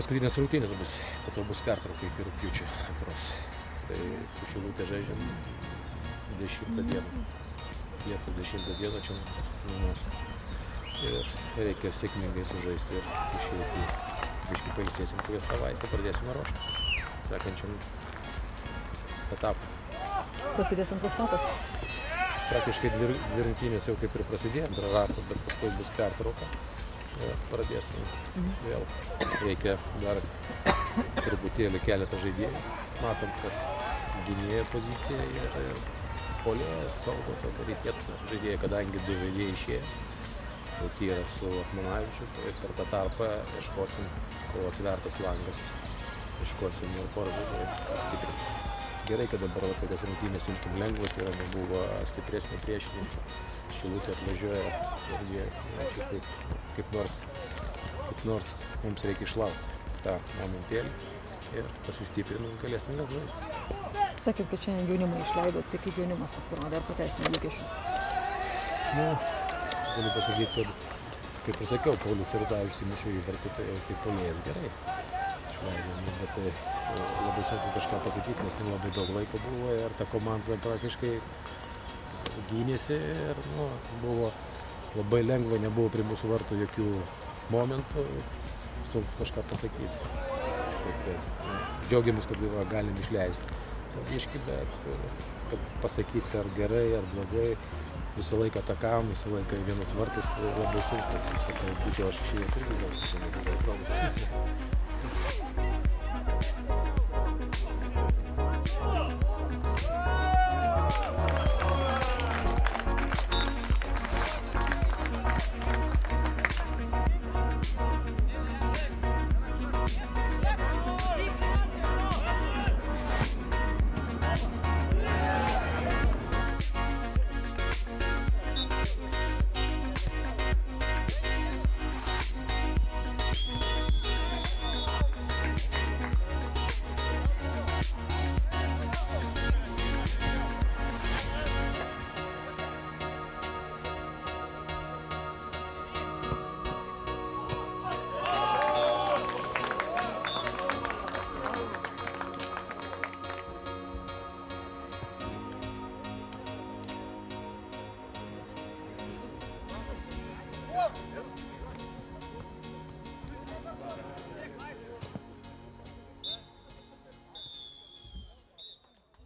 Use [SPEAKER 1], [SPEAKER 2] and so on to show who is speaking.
[SPEAKER 1] Paskutinės rungtynės bus, po to bus pertrauka iki rugpjūčio 2. Tai su Šilute žaidžiam 10 dieną. Liepos 10 dieną čia namuose. Ir reikia sėkmingai sužaisti ir išeiti. Biškį pailsėsim kokią savaitę, pradėsime ruoštis sekančiam etapui.
[SPEAKER 2] Prasidės antras etapas?
[SPEAKER 1] Praktiškai dvi rungtynės jau kaip ir prasidėjo antrą ratą, bet paskui bus pertrauka. Ir pradėsim vėl. Reikia dar truputėlį keletą žaidėjų. Matom, kad gynėjo pozicija ir puolėjo saugo tokio reikėtų žaidėjai, kadangi 2 žaidėjai išėjo. Tyra su Akmanavičiu, tai per tą tarpą ieškosim, kol atvertas langas, ieškosim ir porą žaidėjų stiprinti. Gerai, kad dabar tokios rungtynės imkim lengvas yra, nebuvo stipresnė priešininkų. Šilutė atvažiuoja ir jie kaip nors mums reikia išlaukti tą momentėlį ir pasistiprinus galėsim lengvai.
[SPEAKER 2] Sakėt, kad šiandien jaunimą išleidot, tai kaip jaunimas pasirodė, ar pateisino lūkesčius?
[SPEAKER 1] Galiu pasakyti, kad, kaip ir sakiau, Paulius Sirdavičius įmušė įvartį, tai puolėjas gerai. Bet labai sunku kažką pasakyti, nes labai daug laiko buvo ir ta komanda praktiškai gynėsi ir buvo labai lengva, nebuvo prie mūsų vartų jokių momentų, sunku kažką pasakyti. Džiaugiamės, kad galim išleisti biškį, bet kad pasakyti ar gerai, ar blogai, visą laiką atakavom, visą laiką į vienus vartus labai sunku. Kaip sakau, būtų aš išėjęs irgi gal,